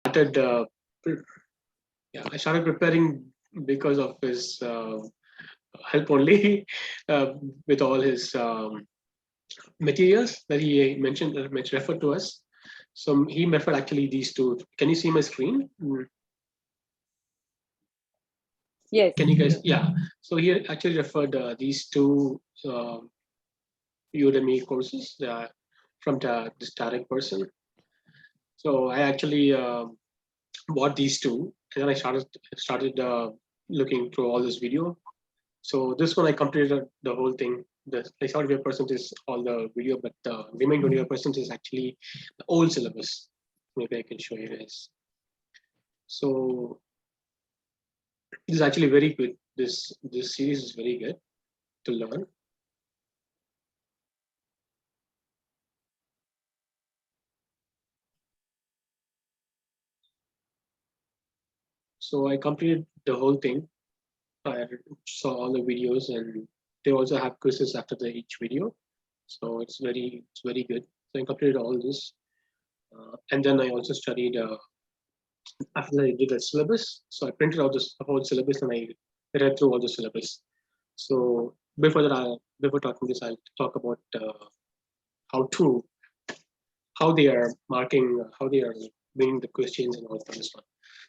started, I started preparing because of his help only with all his materials that he mentioned, referred to us. So he referred actually these two. Can you see my screen? Yes. Can you guys? Yeah. So he actually referred these two Udemy courses from this direct person. So I actually bought these two, and then I started looking through all this video. So this one I completed the whole thing. The like 75% is all the video, but the remaining 25% is actually the old syllabus. Maybe I can show you guys. So this is actually very good. This series is very good to learn. So I completed the whole thing. I saw all the videos, and they also have quizzes after each video. So it's very good. So I completed all this, and then I also studied. After I did a syllabus, so I printed out this whole syllabus and I read through all the syllabus. So before that, before talking this, I'll talk about how they are marking, how they are bringing the questions and all that kind of stuff.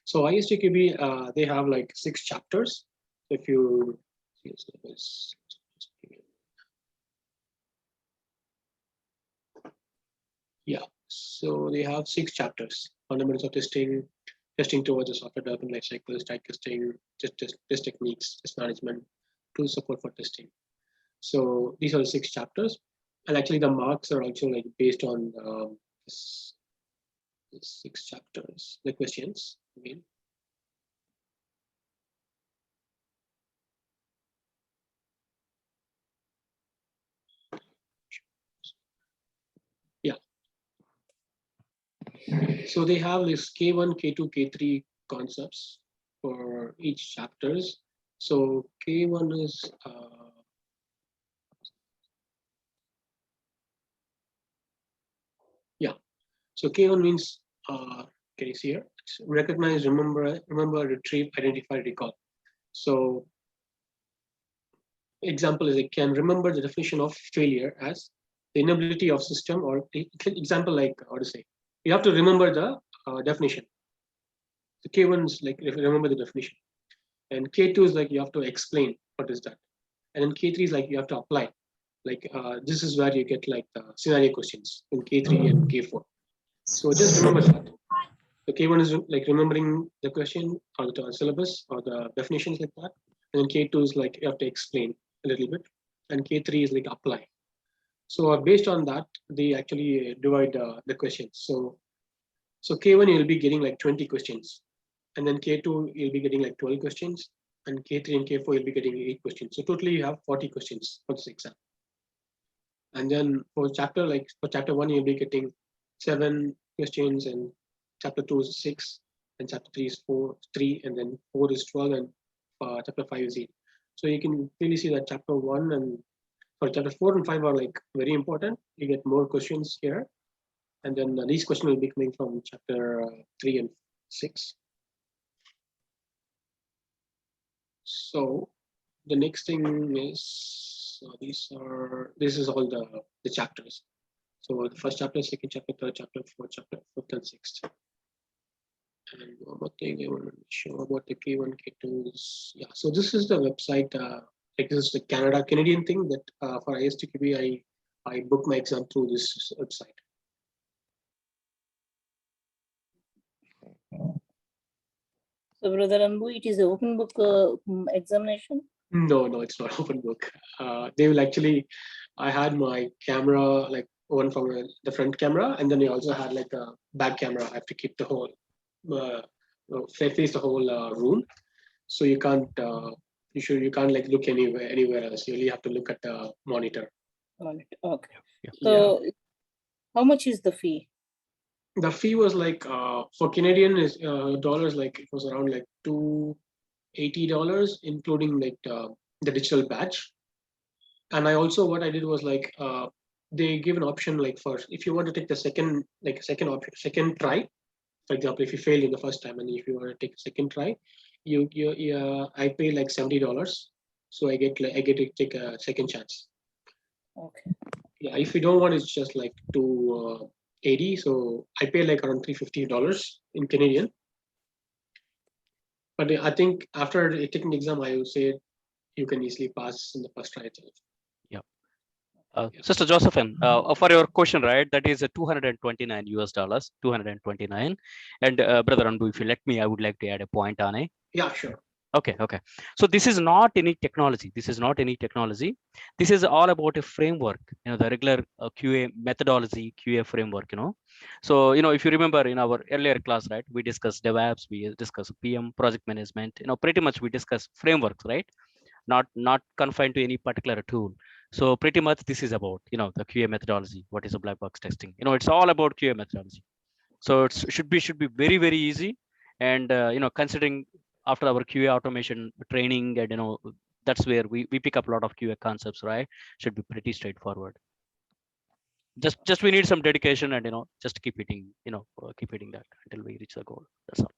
So ISTQB, they have like 6 chapters. If you see the syllabus, yeah. So they have 6 chapters: fundamentals of testing, testing towards the software development lifecycle, static testing, test techniques, test management, tool support for testing. So these are the 6 chapters, and actually the marks are also like based on this 6 chapters, the questions. I mean, yeah. So they have this K1, K2, K3 concepts for each chapters. So K1 is yeah. So K1 means can you see here? It's recognize, remember, retrieve, identify, recall. So example is I can remember the definition of failure as the inability of system, or example like how to say, you have to remember the definition. The K1 is like if you remember the definition, and K2 is like you have to explain what is that, and then K3 is like you have to apply. Like this is where you get like scenario questions in K3 and K4. So just remember that. The K1 is like remembering the question or the syllabus or the definitions like that, and then K2 is like you have to explain a little bit, and K3 is like apply. So based on that, they actually divide the questions. So K1 you'll be getting like 20 questions, and then K2 you'll be getting like 12 questions, and K3 and K4 you'll be getting 8 questions. So totally you have 40 questions for this exam. And then for chapter 1 you'll be getting 7 questions, and chapter 2 is 6, and chapter 3 is 3, and then 4 is 12, and chapter 5 is 8. So you can clearly see that chapter 1 and for chapter 4 and 5 are like very important. You get more questions here, and then these questions will be coming from chapter 3 and 6. So the next thing is this is all the chapters. So the first chapter, second chapter, third chapter, fourth chapter, fifth and sixth. And one more thing I want to show about the K1, K2 is, yeah. So this is the website. Like this is the Canadian thing that for ISTQB I booked my exam through this website. So Brother Anbu, it is an open book examination? No, it's not open book. They will actually, I had my camera, like one from the front camera, and then I also had like a back camera. I have to keep the whole, face the whole room. So you can't, you can't like look anywhere else. You only have to look at the monitor. Okay. So how much is the fee? The fee was like for Canadian is dollars, like it was around like $280, including like the digital badge. And I also, what I did was like they give an option like for if you want to take the second try For example, if you fail in the first time and if you want to take a second try, I pay like $70, so I get to take a second chance. Okay. Yeah, if you don't want, it's just like 280. So I pay like around $350 in Canadian. But I think after taking the exam, I would say you can easily pass in the first try itself. Sister Josephine, for your question, right? That is $229 US, 229. And Brother Anbu, if you let me, I would like to add a point on it. Yeah, sure. Okay. So this is not any technology. This is not any technology. This is all about a framework, the regular QA methodology, QA framework, So, if you remember in our earlier class, right, we discussed DevOps, we discussed PM, project management, pretty much we discussed frameworks, right? Not confined to any particular tool. So pretty much this is about, the QA methodology. What is a black box testing? It's all about QA methodology. So it should be very, very easy. And, considering after our QA automation training and, that's where we pick up a lot of QA concepts, right? Should be pretty straightforward. Just we need some dedication and, just keep hitting that until we reach the goal. That's all.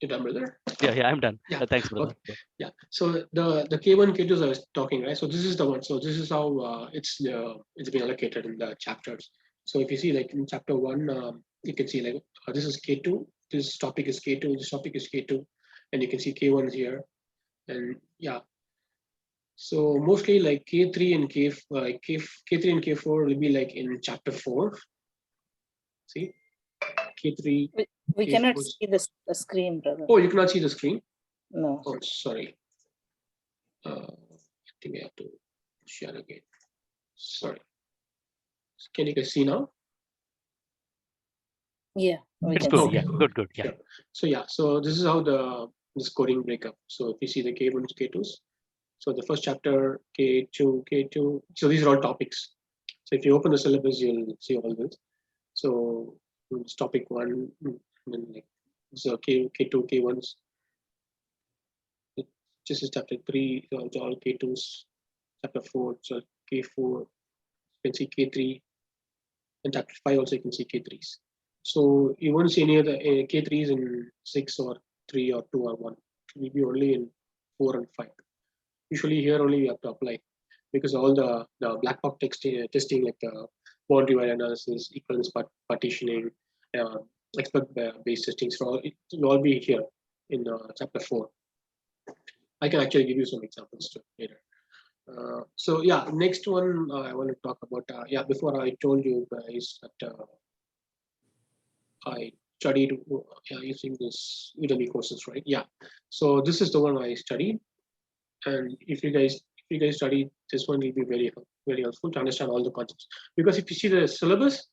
You done, brother? Yeah, I'm done. Yeah. Thanks, brother. Okay. Yeah. So the K1, K2s I was talking, right? So this is the one. So this is how it's been allocated in the chapters. So if you see like in chapter 1, you can see like this is K2. This topic is K2. This topic is K2, and you can see K1 here, and yeah. So mostly like K3 and K3 and K4 will be like in chapter 4. See, K3. We cannot see the screen, brother. Oh, you cannot see the screen? No. Oh, sorry. I think I have to share again. Sorry. Can you guys see now? Yeah. It's good. Yeah, good. Yeah. Sure. So yeah, so this is how the scoring breakup. So if you see the K1s, K2s, so the first chapter, K2, K2. So these are all topics. So if you open the syllabus, you'll see all this. So it's topic 1, and then like so K2, K1s. This is chapter 3, so it's all K2s. Chapter 4, so K4, you can see K3, and chapter 5 also you can see K3s. So you won't see any other K3s in 6 or 3 or 2 or 1. It will be only in 4 and 5. Usually here only you have to apply, because all the black box testing like the bond divide analysis, equivalence partitioning, expert based testing, so it will all be here in chapter 4. I can actually give you some examples too later. So yeah, next one I want to talk about. Before I told you guys that I studied using this Udemy courses, right? Yeah. So this is the one I studied, and if you guys study this one, will be very helpful to understand all the concepts. Because if you see the syllabus,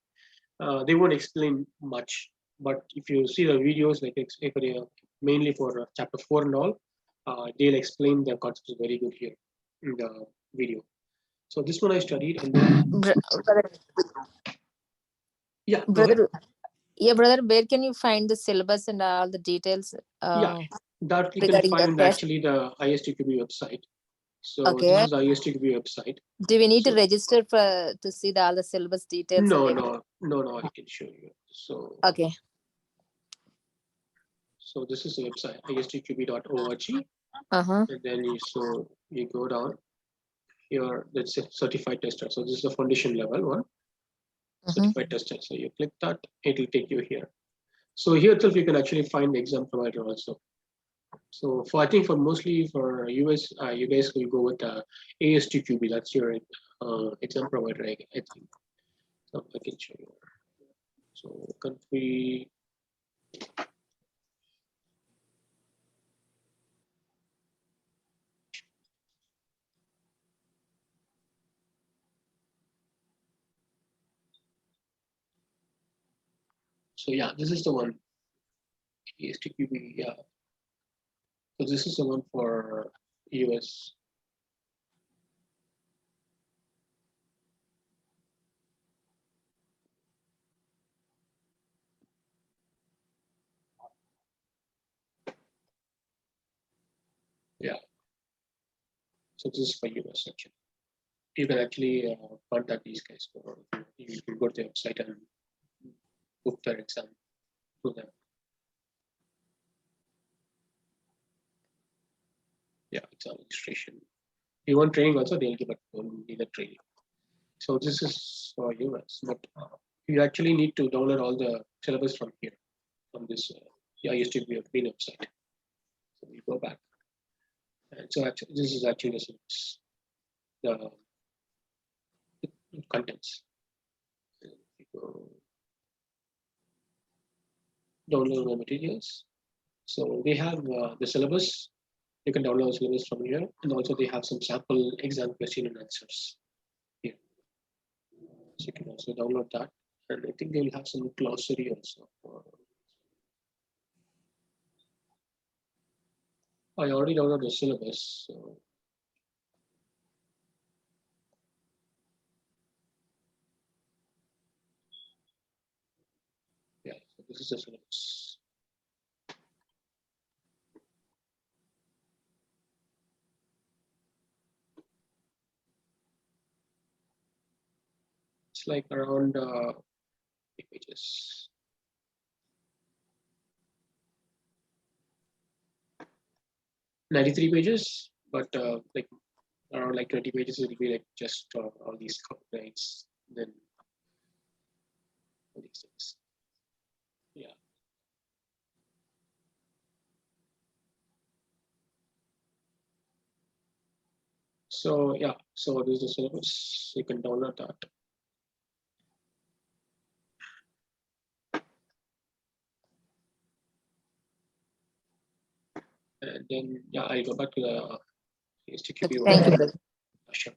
they won't explain much. But if you see the videos, like mainly for chapter 4 and all, they'll explain the concepts very good here in the video. So this one I studied, and then yeah, brother. Yeah, brother, where can you find the syllabus and all the details? That you can find actually the ISTQB website. So this is ISTQB website. Do we need to register to see all the syllabus details? No, I can show you. So okay. So this is the website, istqb.org. And then you go down here, that's a certified tester. So this is the foundation level one, certified tester. So you click that, it will take you here. So here itself you can actually find the exam provider also. So I think mostly for US, you guys will go with ISTQB. That's your exam provider, I think. So I can show you. So country. So yeah, this is the one. ISTQB, yeah. So this is the one for US. Yeah. So this is for US section. you can actually contact these guys, or you can go to their website and book their exam through them. Yeah, exam registration. If you want training also, they'll give it either training. So this is for US, but you actually need to download all the syllabus from here, from this ISTQB website. So we go back, and so actually this is actually the syllabus, the contents. We go download the materials. So they have the syllabus. You can download the syllabus from here, and also they have some sample exam question and answers here. So you can also download that, and I think they will have some glossary also. I already downloaded the syllabus. So yeah, so this is the syllabus. It's like around 8 pages. 93 pages, but like around like 20 pages, it will be like just all these complaints, then all these things. Yeah. So yeah, so this is the syllabus. You can download that. And then yeah, I go back to the ISTQB Thank you, one. brother. Sure.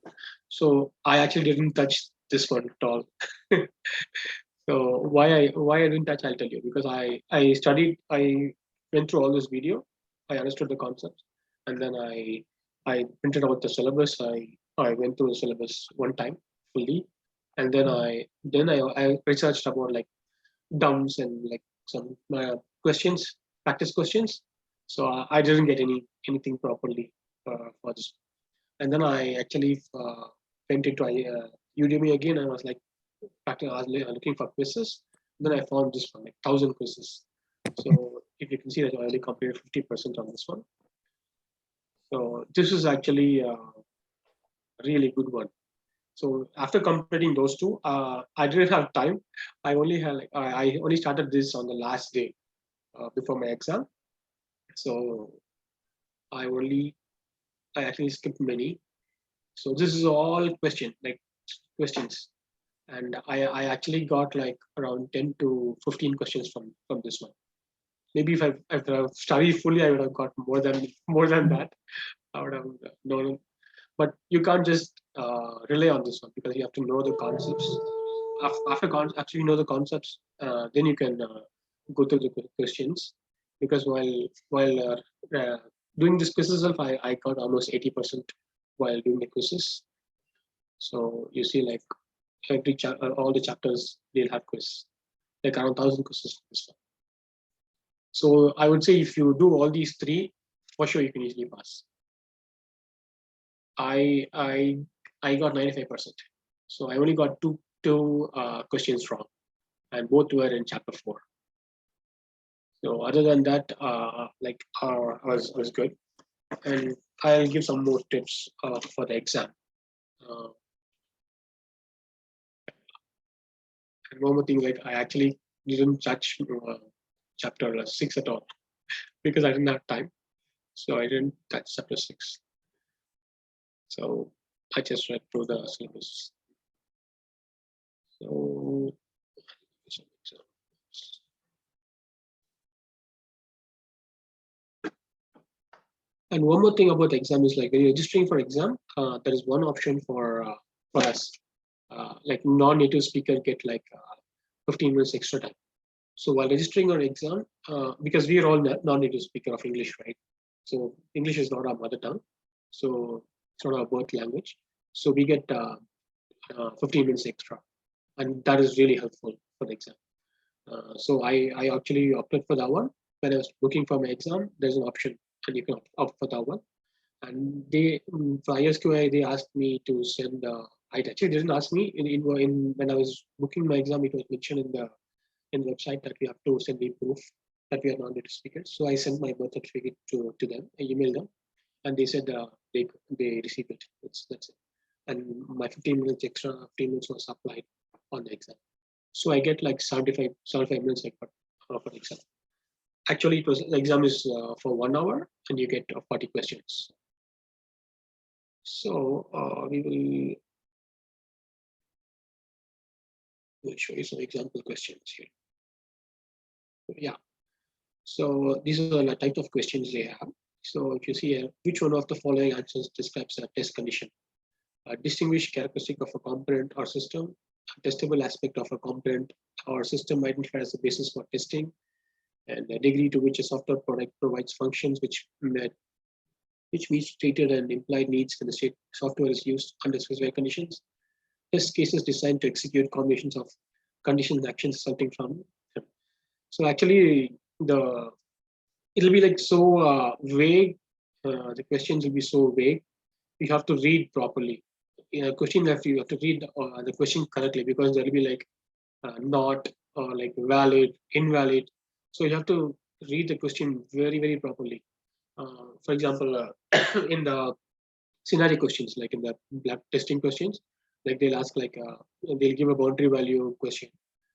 So I actually didn't touch this one at all. So why I didn't touch, I'll tell you, because I studied, I went through all this video, I understood the concepts, and then I printed out the syllabus. I went through the syllabus one time fully, and then I researched about like dumps and like some questions, practice questions. So I didn't get anything properly for this. And then I actually went into Udemy again, and I was like, I was looking for quizzes. Then I found this one, like 1,000 quizzes. So if you can see that I only completed 50% on this one. So this is actually a really good one. So after completing those two, I didn't have time. I only had like I only started this on the last day before my exam. So I actually skipped many. So this is all questions, and I actually got like around 10 to 15 questions from this one. Maybe if I studied fully, I would have got more than that. I would have known, but you can't just rely on this one, because you have to know the concepts. After you know the concepts, then you can go through the questions. Because while doing this quiz itself, I got almost 80% while doing the quizzes. So you see, like every all the chapters they'll have quiz, like around 1,000 quizzes. So I would say if you do all these three, for sure you can easily pass. I got 95%. So I only got two questions wrong, and both were in chapter 4. So other than that, was good. And I'll give some more tips for the exam. And one more thing, like I actually didn't touch chapter 6 at all, because I didn't have time. So I didn't touch chapter 6. So I just read through the syllabus. So and one more thing about the exam is, like when you're registering for exam, there is one option for us, like non-native speaker get like 15 minutes extra time. So while registering our exam, because we are all non-native speaker of English, right? So English is not our mother tongue, so it's not our birth language. So we get 15 minutes extra, and that is really helpful for the exam. So I actually opted for that one. When I was looking for my exam, there's an option, and you can opt for that one. And they for ISQI they asked me to send. I actually didn't ask me in when I was booking my exam. It was mentioned in the website that we have to send me proof that we are non-native speakers. So I sent my birth certificate to them. I emailed them, and they said they received it. That's it. And my 15 minutes extra 15 minutes was applied on the exam. So I get like 75 minutes like for exam. Actually, it was the exam is for 1 hour and you get 40 questions. So we'll show you some example questions here. Yeah. So these are the type of questions they have. So if you see here, which one of the following answers describes a test condition? A distinguished characteristic of a component or system, a testable aspect of a component or system identified as a basis for testing, and the degree to which a software product provides functions which meets stated and implied needs when the software is used under specified conditions. Test cases designed to execute combinations of conditions and actions resulting from them. So actually, it'll be like so vague. The questions will be so vague. You have to read properly. In a question, you have to read the question correctly, because there will be like not or like valid, invalid. So you have to read the question very, very properly. For example, in the scenario questions, like in the black testing questions, like they'll ask like they'll give a boundary value question,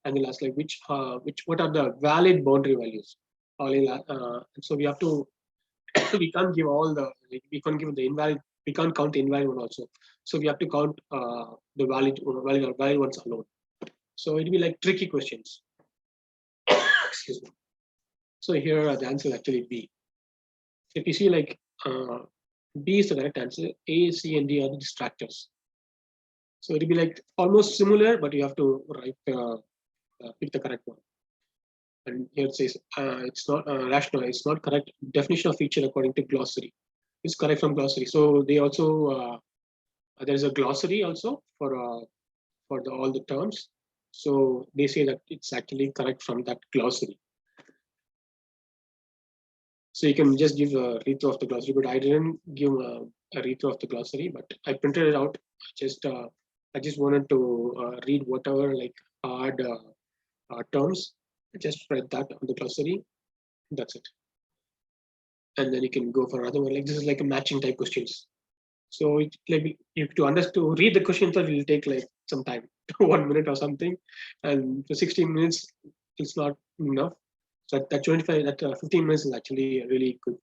and they'll ask like what are the valid boundary values. So we have to we can't give all the we can't give the invalid. We can't count the invalid one also. So we have to count the valid ones alone. So it'll be like tricky questions. Excuse me. So here the answer is actually B. If you see like B is the correct answer. A, C, and D are the distractors. So it'll be like almost similar, but you have to write pick the correct one. And here it says it's not rational. It's not correct. Definition of feature according to glossary. It's correct from glossary. So they also there is a glossary also for all the terms. So they say that it's actually correct from that glossary. So you can just give a read through of the glossary, but I didn't give a read through of the glossary, but I printed it out. I just wanted to read whatever like hard terms. Just write that on the glossary. That's it. And then you can go for another one. Like this is like a matching type questions. So it, like you to read the questions, it will take like some time, 1 minute or something, and for 16 minutes it's not enough. So that 15 minutes is actually really good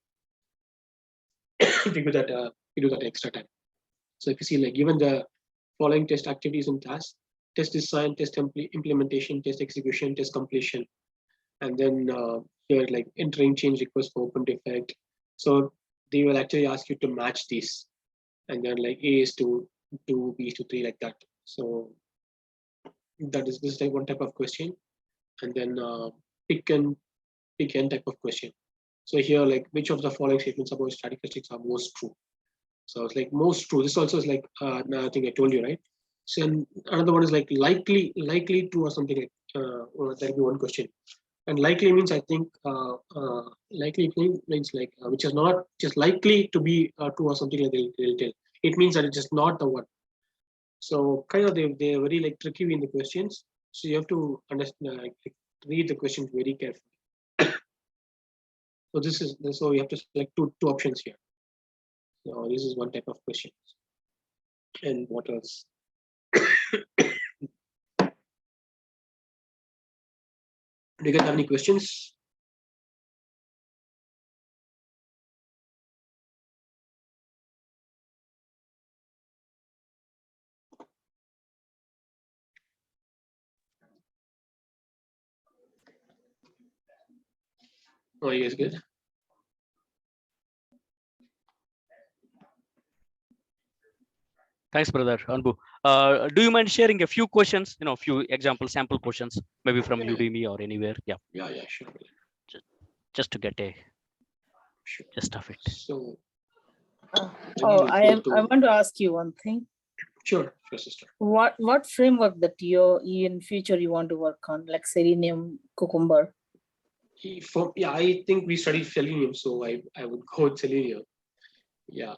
if you do that extra time. So if you see like given the following test activities and tasks: test design, test implementation, test execution, test completion, and then here like entering change request for open defect. So they will actually ask you to match these, and then like A is to 2, B is to 3, like that. So that is this like one type of question, and then pick n type of question. So here like which of the following statements about statistics are most true? So it's like most true. This also is like I think I told you, right? So another one is like likely true or something like or that'll be one question. And likely means I think likely means like which is not just likely to be true or something like they'll tell. It means that it's just not the one. So kind of they're very like tricky in the questions. So you have to understand read the questions very carefully. So you have to select two options here. So this is one type of questions. And what else? Do you guys have any questions? Oh, you guys good? Thanks, brother Anbu. Do you mind sharing a few questions? A few example sample questions, maybe from Udemy or anywhere. Yeah, Sure. just to get a gist of it. So I want to ask you one thing. Sure, sister. What framework that in future you want to work on, like Selenium, Cucumber? I think we studied Selenium, so I would go with Selenium. Yeah.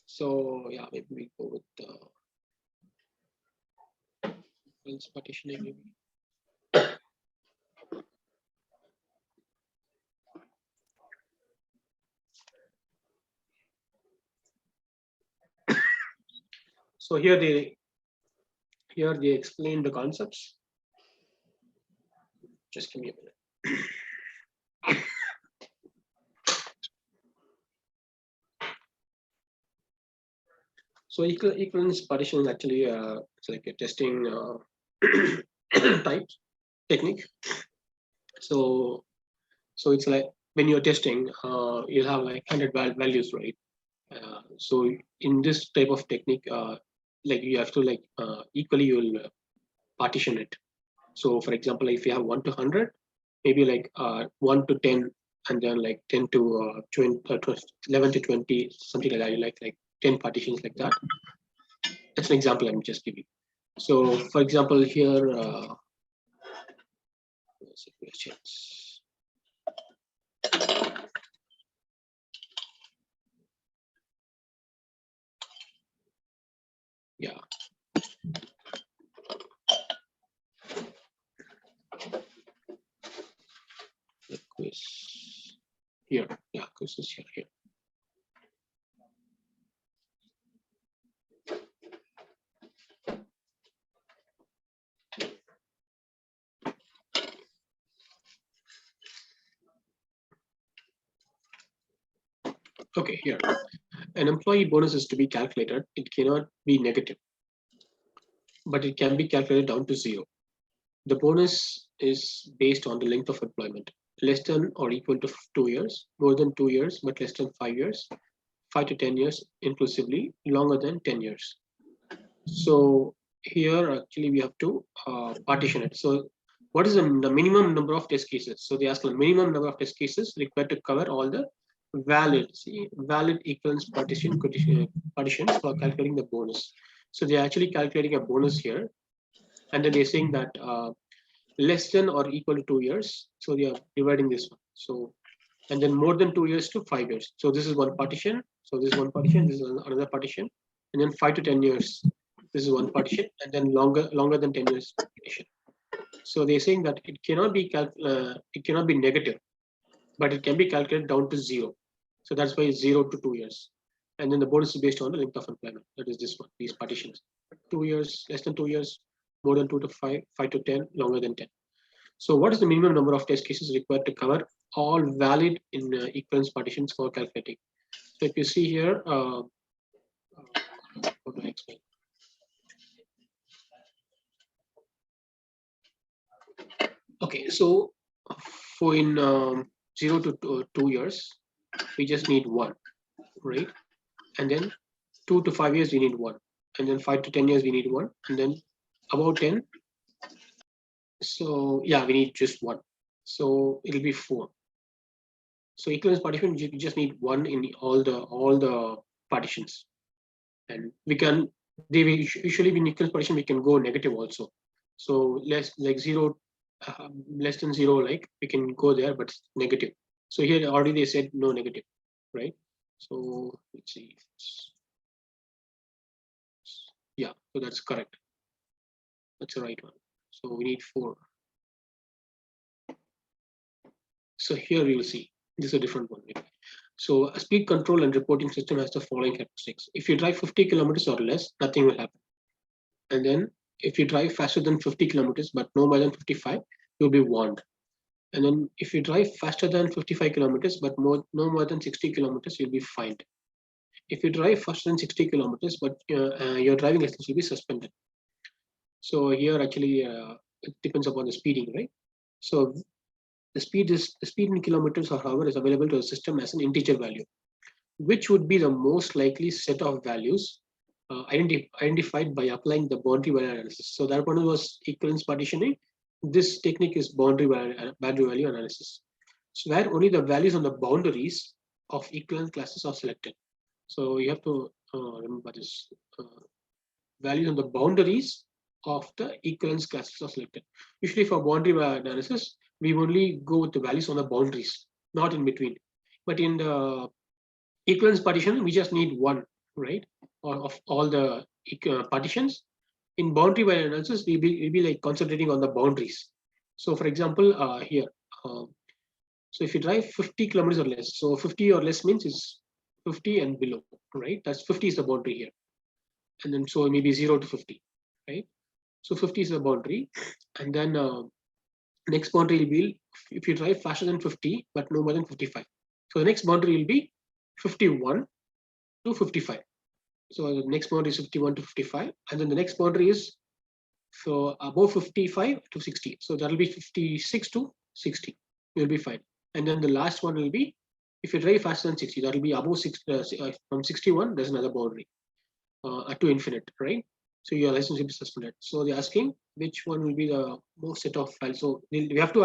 So yeah, maybe we go with partitioning. Maybe. So here they explain the concepts. Just give me a minute. So equivalence partition is actually it's like a testing type technique. So it's like when you're testing, you'll have like 100 values, right? So in this type of technique, like you have to like equally you'll partition it. So for example, if you have 1 to 100, maybe like 1 to 10, and then like 10 to 20, 11 to 20, something like that. You like 10 partitions like that. That's an example I'm just giving. So for example, here, questions. Yeah. The quiz here. Yeah, quiz is here. Okay, here. An employee bonus is to be calculated. It cannot be negative, but it can be calculated down to 0. The bonus is based on the length of employment, less than or equal to 2 years, more than 2 years, but less than 5 years, 5 to 10 years inclusively, longer than 10 years. So here actually we have to partition it. So what is the minimum number of test cases? So they ask the minimum number of test cases required to cover all the valid equivalence partitions for calculating the bonus. So they're actually calculating a bonus here, and then they're saying that less than or equal to 2 years. So they are dividing this one. So and then more than 2 years to 5 years. So this is one partition. So this is one partition. This is another partition, and then 5 to 10 years. This is one partition, and then longer than 10 years partition. So they're saying that it cannot be negative, but it can be calculated down to 0. So that's why it's 0 to 2 years. And then the bonus is based on the length of employment. That is this one, these partitions. 2 years, less than 2 years, more than 2 to 5, 5 to 10, longer than 10. So what is the minimum number of test cases required to cover all valid in equivalence partitions for calculating? So if you see here, how do I explain? Okay, so for in 0 to 2 years, we just need 1, right? And then 2 to 5 years, we need 1. And then 5 to 10 years, we need 1. And then about 10. So yeah, we need just 1. So it'll be 4. So equivalence partition, you just need 1 in all the partitions. And we can, usually in equivalence partition, we can go negative also. So less like 0, less than 0, like we can go there, but negative. So here already they said no negative, right? So let's see. Yeah, so that's correct. That's the right one. So we need 4. So here we will see this is a different one. So a speed control and reporting system has the following characteristics. If you drive 50 kilometers or less, nothing will happen. And then if you drive faster than 50 kilometers, but no more than 55, you'll be warned. And then if you drive faster than 55 kilometers, but no more than 60 kilometers, you'll be fined. If you drive faster than 60 kilometers, but your driving license will be suspended. So here actually it depends upon the speeding, right? So the speed in kilometers or hour is available to the system as an integer value, which would be the most likely set of values identified by applying the boundary value analysis. So that one was equivalence partitioning. This technique is boundary value analysis. So where only the values on the boundaries of equivalent classes are selected. So you have to remember this. Values on the boundaries of the equivalence classes are selected. Usually for boundary analysis, we only go with the values on the boundaries, not in between. But in the equivalence partition, we just need one, right? Or of all the partitions. In boundary wire analysis, we'll be like concentrating on the boundaries. So for example, here, so if you drive 50 kilometers or less, so 50 or less means is 50 and below, right? That's 50 is the boundary here. And then so maybe 0 to 50, right? So 50 is the boundary. And then next boundary will be if you drive faster than 50, but no more than 55. So the next boundary will be 51 to 55. So the next boundary is 51 to 55. And then the next boundary is so above 55 to 60. So that will be 56 to 60. You'll be fine. And then the last one will be if you drive faster than 60, that will be above 60, from 61, there's another boundary to infinite, right? So your license will be suspended. So they're asking which one will be the most set of files. So we have to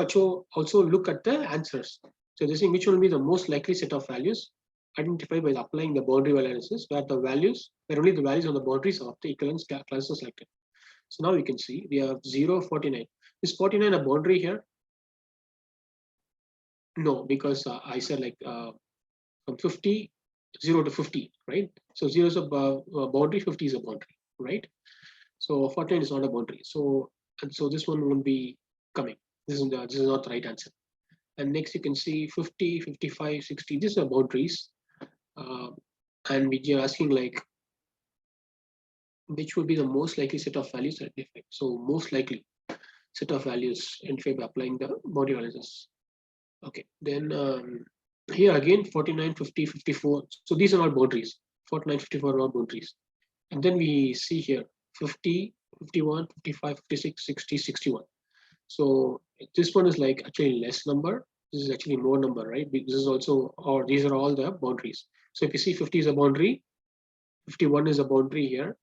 also look at the answers. So they're saying which one will be the most likely set of values identified by applying the boundary value analysis, where only the values on the boundaries of the equivalence classes are selected. So now you can see we have 0, 49. Is 49 a boundary here? No, because I said like from 50, 0 to 50, right? So 0 is a boundary, 50 is a boundary, right? So 49 is not a boundary. So this one won't be coming. This is not the right answer. And next you can see 50, 55, 60. These are boundaries. And we are asking like which would be the most likely set of values identified. So most likely set of values identified by applying the boundary analysis. Okay, then here again 49, 50, 54. So these are all boundaries. 49, 54 are all boundaries. And then we see here 50, 51, 55, 56, 60, 61. So this one is like actually less number. This is actually more number, right? This is also, or these are all the boundaries. So if you see 50 is a boundary, 51 is a boundary here,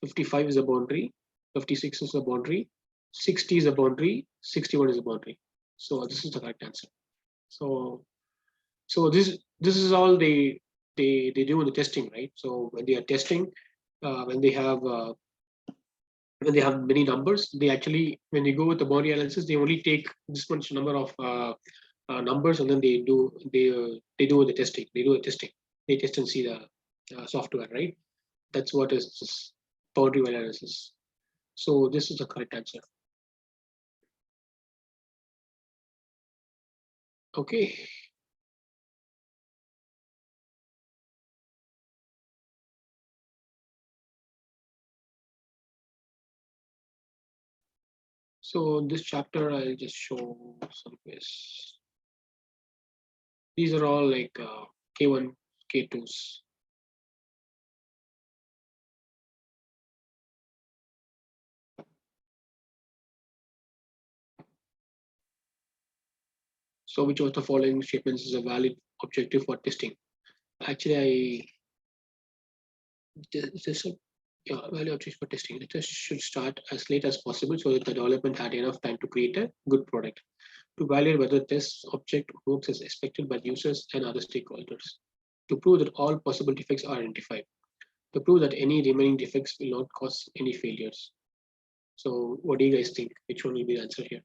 55 is a boundary, 56 is a boundary, 60 is a boundary, 61 is a boundary. So this is the correct answer. So this is all they do in the testing, right? So when they are testing, when they have many numbers, they actually, when they go with the boundary analysis, they only take this much number of numbers, and then they do the testing. They do the testing. They test and see the software, right? That's what is this boundary analysis. So this is the correct answer. Okay. So in this chapter, I'll just show some ways. These are all like K1, K2s. So which of the following statements is a valid objective for testing? Actually, value objective for testing. The test should start as late as possible so that the development had enough time to create a good product. To validate whether the test object works as expected by users and other stakeholders. To prove that all possible defects are identified. To prove that any remaining defects will not cause any failures. So what do you guys think? Which one will be the answer here?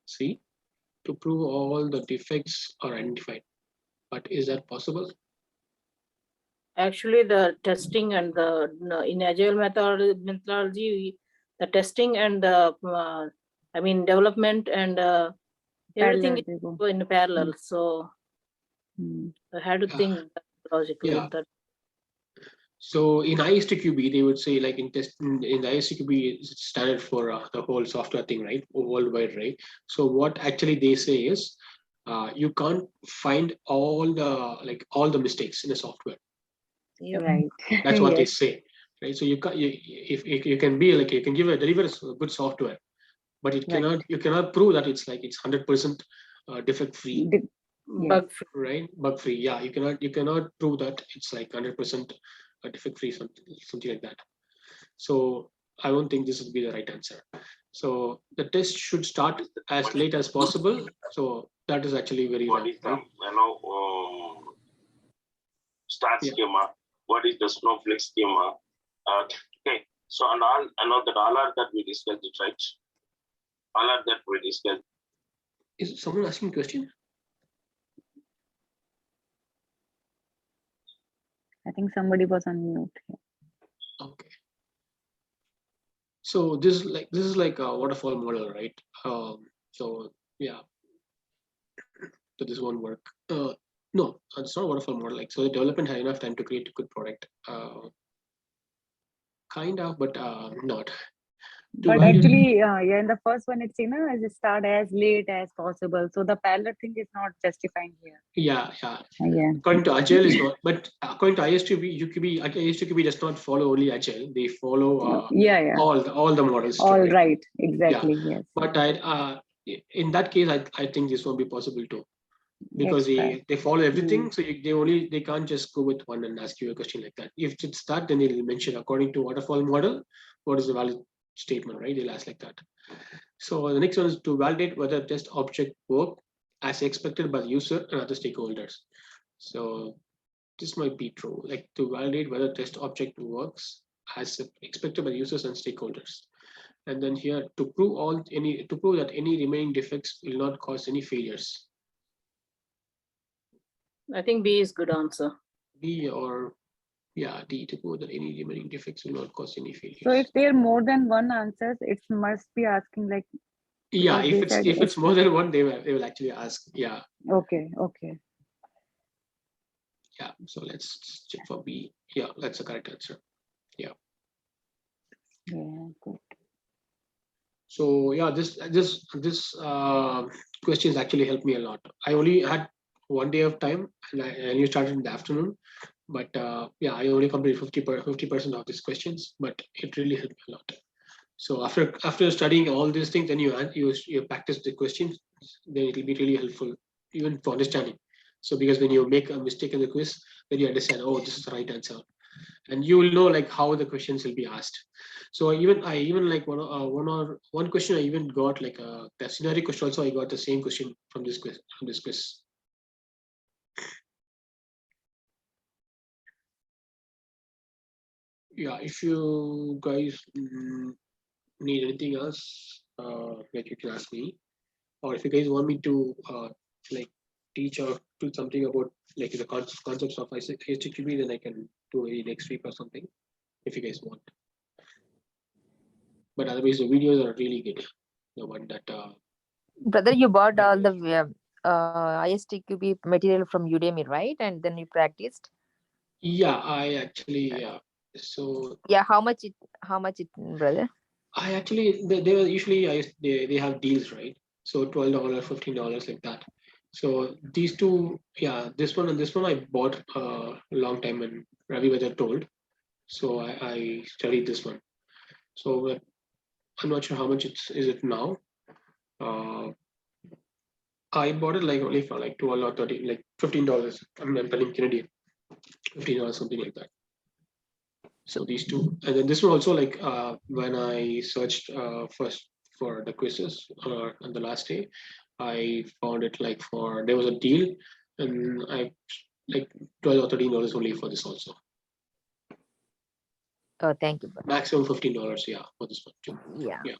See, to prove all the defects are identified. But is that possible? Actually, the testing and the in agile methodology, the testing and the development and everything is in parallel. So I had to think logically. Yeah. So in ISTQB, they would say like in the ISTQB is standard for the whole software thing, right? Worldwide, right? So what actually they say is you can't find all the mistakes in the software. Yep. Right. That's what they Yes. say, right? So you can you can be like you can deliver a good software, but it cannot you cannot prove that it's 100% defect free, Bug free. right? Bug free. Yeah, you cannot prove that it's 100% defect free, something like that. So I don't think this would be the right answer. So the test should start as late as possible. So that is actually very What wrong, is the right? start Yeah. schema? What is the snowflake schema? Okay, so and all that we discussed it, right? All of that we discussed. Is someone asking a question? I think somebody was on mute. Okay. So this is like a waterfall model, right? So yeah. So this won't work. No, it's not waterfall model. Like, so the development had enough time to create a good product. Kind of, but not. But actually, yeah, in the first one, it's as start as late as possible. So the parallel thing is not justifying here. Yeah. Yeah. According to Agile is not, but according to ISTQB does not follow only Agile. They follow Yeah. all the models. All too, right. Exactly. Yes. But in that case, I think this won't be possible too, because Yes, they follow everything. So they can't just go with one and ask you a question like that. If it's that, then they'll mention according to waterfall model, what is the valid statement, right? They'll ask like that. So the next one is to validate whether test object work as expected by the user and other stakeholders. So this might be true, like to validate whether test object works as expected by users and stakeholders. And then here to prove that any remaining defects will not cause any failures. I think B is good answer. B or D, to prove that any remaining defects will not cause any failures. So if there are more than one answers, it must be asking like. Yeah, if it's more than one, they will actually ask. Yeah. Okay. Yeah. So let's check for B. Yeah, that's the correct answer. Yeah. Yeah. Good. So yeah, this questions actually helped me a lot. I only had 1 day of time, and I started in the afternoon. But yeah, I only completed 50% of these questions, but it really helped me a lot. So after studying all these things, then you practice the questions, then it will be really helpful even for understanding. So because when you make a mistake in the quiz, then you understand, oh, this is the right answer, and you will know like how the questions will be asked. So I even like one question I even got like the scenario question. Also, I got the same question from this quiz. Yeah, if you guys need anything else, like you can ask me, or if you guys want me to like teach or do something about like the concepts of ISTQB, then I can do it next week or something, if you guys want. But otherwise, the videos are really good. The one that Brother, you bought all the ISTQB material from Udemy, right? And then you practiced. Yeah, I actually so yeah, how much it, brother? I actually they were usually they have deals, right? So $12, $15 like that. So these two, yeah, this one and this one I bought a long time when Ravi was told. So I studied this one. So I'm not sure how much is it now. I bought it like only for like $12 or $13, like $15. I'm telling Canadian, $15 something like that. So these two, and then this one also, like when I searched first for the quizzes on the last day, I found it like there was a deal, and I like $12 or $13 only for this also. Oh, thank you, brother. Maximum $15, yeah, for this one too. Yeah. Yeah.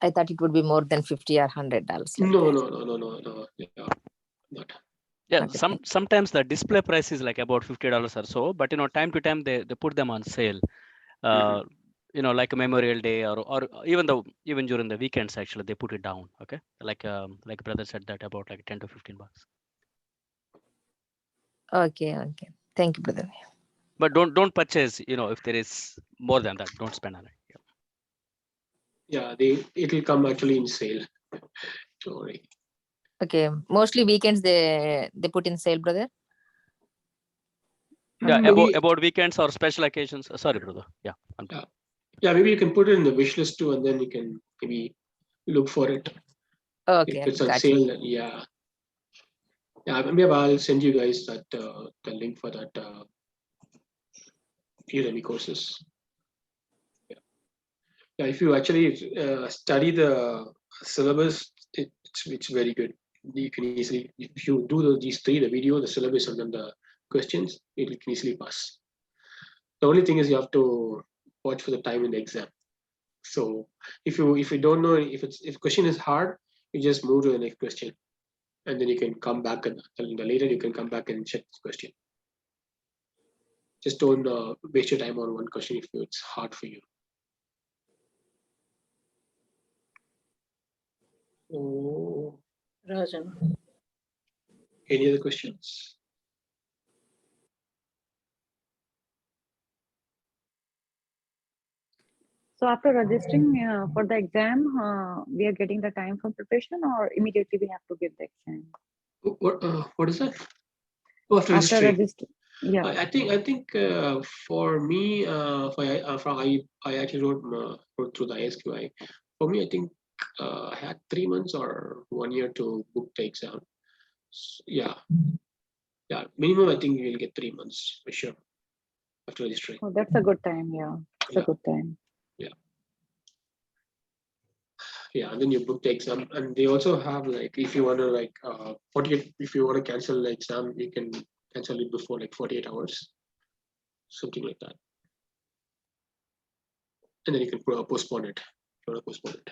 I thought it would be more than $50 or $100. No. Yeah, not. Yeah, Okay. sometimes the display price is like about $50 or so, but time to time they put them on sale. Like a Memorial Day or even during the weekends, actually they put it down. Okay, like brother said that about like 10 to 15 bucks. Okay. Thank you, brother. But don't purchase. If there is more than that, don't spend on it. Yeah, it will come actually in sale. Don't worry. Okay, mostly weekends they put in sale, brother. Yeah, Maybe, about weekends or special occasions. Sorry, brother. Yeah. Yeah, maybe you can put it in the wish list too, and then you can maybe look for it. Okay, If it's on gotcha. sale, then yeah. Maybe I'll send you guys that the link for that Udemy courses. Yeah, if you actually study the syllabus, it's very good. You can easily, if you do these three, the video, the syllabus, and then the questions, you can easily pass. The only thing is you have to watch for the time in the exam. So if you don't know if question is hard, you just move to the next question, and then you can come back and later you can come back and check this question. Just don't waste your time on one question if it's hard for you. Oh, Rajan. any other questions? So after registering for the exam, we are getting the time for preparation, or immediately we have to give the exam? What is that? Oh, after After registering. registering, yeah. I think for me, I actually wrote through the ISQI. For me, I think I had 3 months or 1 year to book the exam. Yeah, minimum I think you will get 3 months for sure after registering. Oh, that's a good time. Yeah, it's a good time. Yeah, and then you book the exam, and they also have like if you want to like 48. If you want to cancel the exam, you can cancel it before like 48 hours, something like that, and then you can postpone it. If you want to postpone it.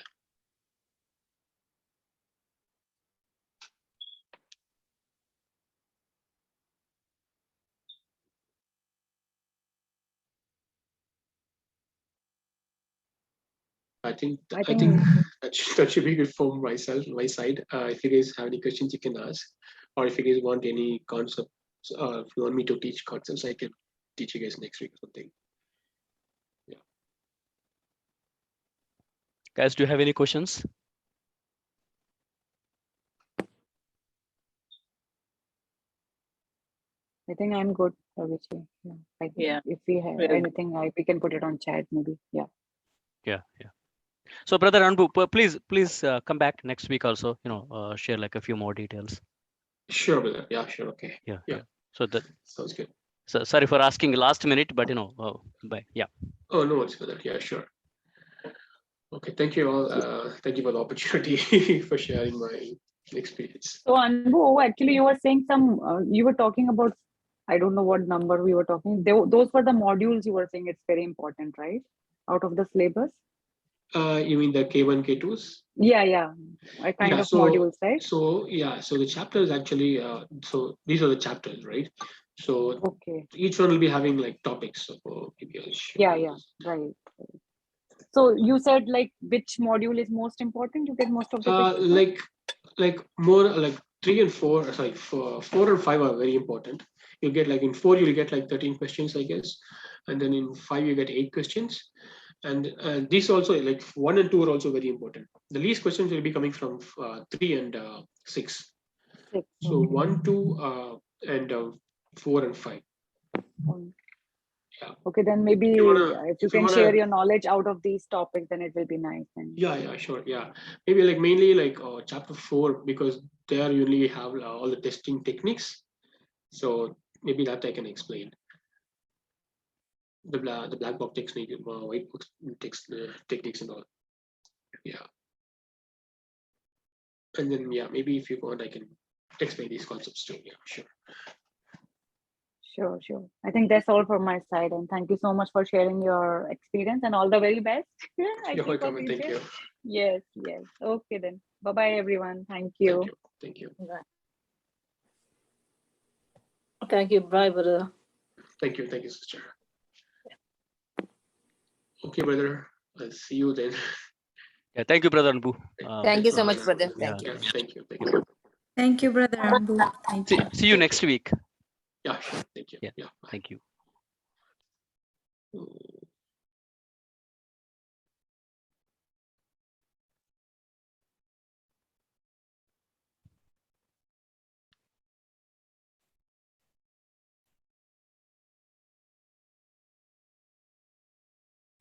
I think that should be good from my side. If you guys have any questions, you can ask, or if you guys want any concepts, if you want me to teach concepts, I can teach you guys next week or something. Yeah. Guys, do you have any questions? I think I'm good, Ravi. Yeah. If we have anything, we can put it on chat maybe. Yeah. Yeah. So, brother Anbu, please come back next week also. Share like a few more details. Sure, brother. Yeah, sure. Okay. Yeah. So that sounds good. So sorry for asking last minute, but yeah. Oh, no worries, brother. Yeah, sure. Okay, thank you all. Thank you for the opportunity for sharing my experience. So Anbu, actually you were saying you were talking about, I don't know what number we were talking. Those were the modules you were saying it's very important, right? Out of the syllabus. You mean the K1, K2s? Yeah. A kind of modules, right? So the chapters actually, so these are the chapters, right? So each one will be having like topics. So maybe I'll show you. Right. So you said like which module is most important? You get most of the questions? Like more like 3 and 4. Sorry, 4 and 5 are very important. You get like in 4 you'll get like 13 questions, I guess, and then in 5 you get 8 questions. And these also like 1 and 2 are also very important. The least questions will be coming from 3 and 6. So 1, 2, and 4 and 5. Yeah. Okay, then maybe if you can share your knowledge out of these topics, then it will be nice. Yeah, sure. Yeah, maybe like mainly like chapter 4, because there you really have all the testing techniques. So maybe that I can explain. The black box technique, white box techniques and all. Yeah. And then maybe if you want, I can explain these concepts too. Yeah, sure. Sure. I think that's all from my side. And thank you so much for sharing your experience and all the very best. You're welcome. And thank you. Yes. Okay, then. Bye-bye, everyone. Thank you. Thank you. Bye. Thank you. Bye, brother. Thank you, sister. Okay, brother. I'll see you then. Yeah, thank you, brother Anbu. Thank you so much, brother. Thank you. Thank you. Thank you, brother Anbu. Thank you. See you next week. Yeah, sure. Thank you. Yeah. Thank you.